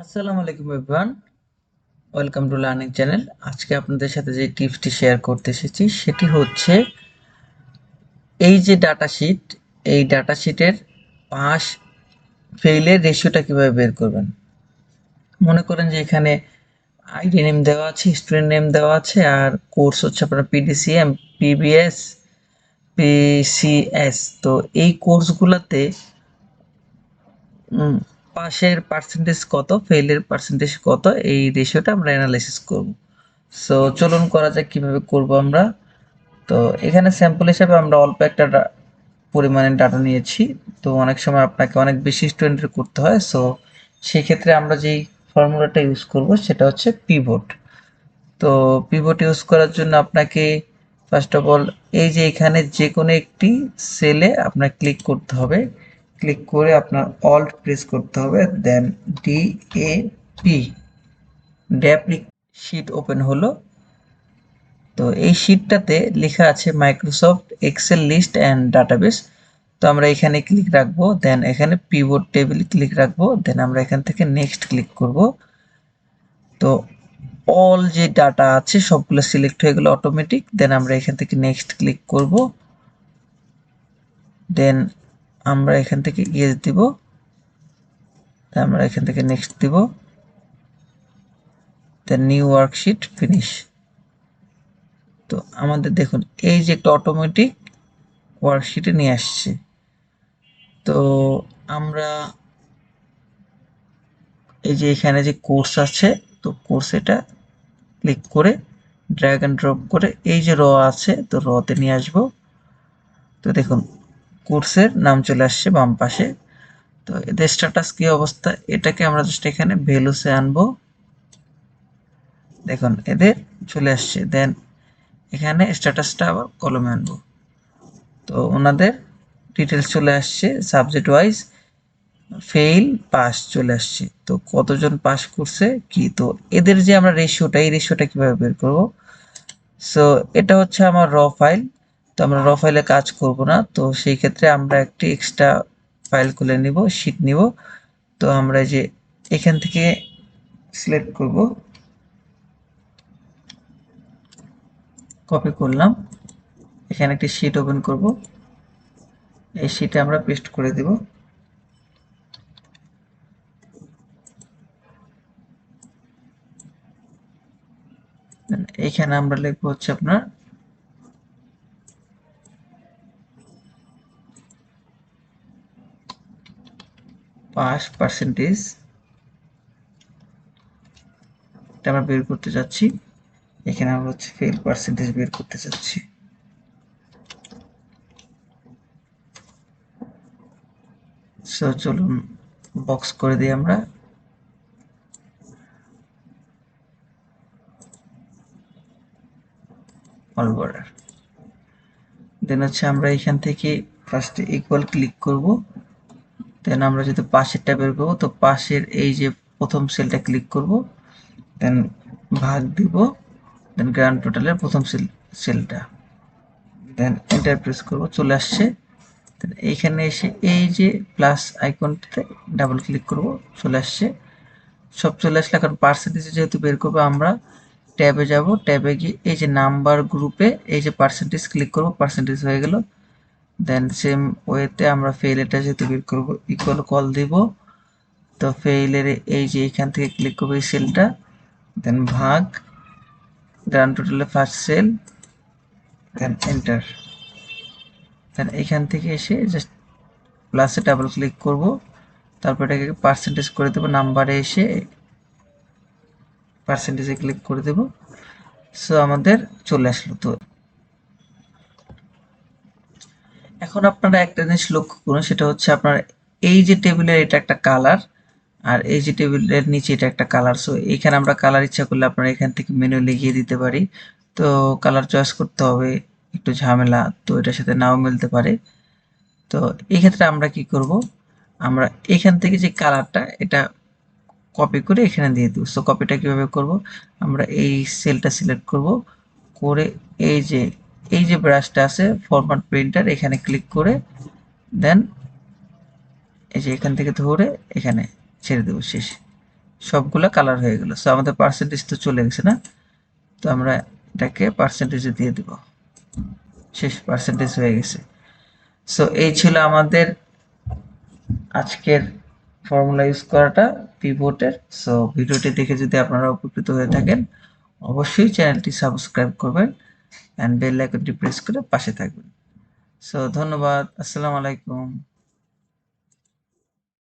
আসসালামু আলাইকুম everyone, welcome to learning channel. আজকে আপনাদের সাথে যে টিপসটি শেয়ার করতে এসেছি সেটি হচ্ছে এই যে ডাটা শিট, এই ডাটা শিটের পাস ফেইলের রেশিওটা কিভাবে বের করবেন। মনে করেন যে এখানে আইডি নেম দেওয়া আছে, স্টুডেন্ট নেম দেওয়া আছে, আর কোর্স হচ্ছে আপনার পিডিসিএম, পিবিএস, পিসিএস। তো এই কোর্সগুলোতে পাসের পার্সেন্টেজ কত, ফেইলের পার্সেন্টেজ কত, এই রেশিওটা আমরা অ্যানালাইসিস করব। সো চলুন করা যাক কিভাবে করব আমরা। তো এখানে স্যাম্পল হিসাবে আমরা অল্প একটা পরিমাণে ডাটা নিয়েছি। তো অনেক সময় আপনাকে অনেক বেশি স্টুডেন্টের করতে হয়, সো সেক্ষেত্রে আমরা যেই ফর্মুলাটা ইউজ করব সেটা হচ্ছে পিভট। তো পিভট ইউজ করার জন্য আপনাকে ফার্স্ট অফ অল এই যে এখানে যে কোনো একটি সেলে আপনার ক্লিক করতে হবে। ক্লিক করে আপনার অল্ট প্রেস করতে হবে, then D A P DAP sheet open হলো। তো এই শিটটাতে লেখা আছে Microsoft Excel list and database. তো আমরা এখানে ক্লিক রাখবো, দেন এখানে পিভট টেবিল ক্লিক রাখবো, দেন আমরা এখান থেকে নেক্সট ক্লিক করব। তো অল যে ডাটা আছে সবগুলো সিলেক্ট হয়ে গেল অটোমেটিক। দেন আমরা এখান থেকে নেক্সট ক্লিক করব, দেন আমরা এখান থেকে ইয়েস দিব, আমরা এখান থেকে নেক্সট দিব, দেন নিউ ওয়ার্কশিট ফিনিশ। তো আমাদের দেখুন এই যে একটা অটোমেটিক ওয়ার্কশিটে নিয়ে আসছে। তো আমরা এই যে এখানে যে কোর্স আছে, তো কোর্স এটা ক্লিক করে ড্র্যাগ অ্যান্ড ড্রপ করে এই যে র আছে, তো রতে নিয়ে আসবো। তো দেখুন কোর্সের নাম চলে আসছে বাম পাশে। তো এদের স্ট্যাটাস কি অবস্থা, এটাকে আমরা জাস্ট এখানে ভ্যালুসে আনবো। দেখুন এদের চলে আসছে। দেন এখানে স্ট্যাটাসটা আবার কলমে আনবো। তো ওনাদের ডিটেলস চলে আসছে সাবজেক্ট ওয়াইজ, ফেইল পাস চলে আসছে। তো কতজন পাস করছে কি, তো এদের যে আমরা রেশিওটা, এই রেশিওটা কিভাবে বের করব। সো এটা হচ্ছে আমার র ফাইল। তো আমরা র ফাইলে কাজ করব না, তো সেই ক্ষেত্রে আমরা একটি এক্সট্রা ফাইল খুলে নিব, শিট নিব। তো আমরা যে এখান থেকে সিলেক্ট করব, কপি করলাম, এখানে একটি শিট ওপেন করব, এই শিটে আমরা পেস্ট করে দেব। এইখানে আমরা লিখবো হচ্ছে আপনার পাস পার্সেন্টেজ, এটা আমরা বের করতে যাচ্ছি। এখানে আমরা হচ্ছে ফেল পার্সেন্টেজ বের করতে চাচ্ছি। সো চলুন বক্স করে দিই আমরা। All border. দেন হচ্ছে আমরা এখান থেকে ফার্স্টে ইকুয়াল ক্লিক করব। দেন আমরা যদি পাশেরটা বের করবো, তো পাশের এই যে প্রথম সেলটা ক্লিক করব, দেন ভাগ দিব, দেন গ্র্যান্ড টোটালের প্রথম সেলটা, দেন এন্টার প্রেস করব, চলে আসছে। দেন এইখানে এসে এই যে প্লাস আইকনটাতে ডাবল ক্লিক করব, চলে আসছে। সব চলে আসলে এখন পার্সেন্টেজ যেহেতু বের করবো আমরা ট্যাবে যাব, ট্যাবে গিয়ে এই যে নাম্বার গ্রুপে এই যে পার্সেন্টেজ ক্লিক করব, পার্সেন্টেজ হয়ে গেল। দেন সেম ওয়েতে আমরা ফেল এটা যেহেতু বের করব, ইকুয়াল কল দিব। তো ফেইলের এই যে এখান থেকে ক্লিক করবো এই সেলটা, দেন ভাগ গ্র্যান্ড টোটালে ফার্স্ট সেল, দেন এন্টার। দেন এখান থেকে এসে জাস্ট প্লাসে ডাবল ক্লিক করব, তারপর এটাকে পার্সেন্টেজ করে দেবো, নাম্বারে এসে পার্সেন্টেজে ক্লিক করে দেব। সো আমাদের চলে আসলো। তো এখন আপনারা একটা জিনিস লক্ষ্য করুন, সেটা হচ্ছে আপনার এই যে টেবিলের এটা একটা কালার, আর এই যে টেবিলের নিচে এটা একটা কালার। সো এখানে আমরা কালার ইচ্ছা করলে আপনারা এখান থেকে মেনু লিখিয়ে দিতে পারি। তো কালার চয়েস করতে হবে, একটু ঝামেলা, তো এটার সাথে নাও মিলতে পারে। তো এই ক্ষেত্রে আমরা কি করব, আমরা এখান থেকে যে কালারটা এটা কপি করে এখানে দিয়ে দেবো। সো কপিটা কিভাবে করব, আমরা এই সেলটা সিলেক্ট করব, করে এই যে ব্রাশটা আছে ফরম্যাট প্রিন্টার, এখানে ক্লিক করে দেন এই যে এখান থেকে ধরে এখানে ছেড়ে দেবো, শেষ। সবগুলা কালার হয়ে গেল। সো আমাদের পার্সেন্টেজ তো চলে গেছে না? তো আমরা এটাকে পার্সেন্টেজে দিয়ে দিব। শেষ, পার্সেন্টেজ হয়ে গেছে। সো এই ছিল আমাদের আজকের ফর্মুলা ইউজ করাটা পিভটের। সো ভিডিওটি দেখে যদি আপনারা উপকৃত হয়ে থাকেন, অবশ্যই চ্যানেলটি সাবস্ক্রাইব করবেন অ্যান্ড বেল আইকনটি প্রেস করে পাশে থাকবেন। সো ধন্যবাদ। আসসালামু আলাইকুম।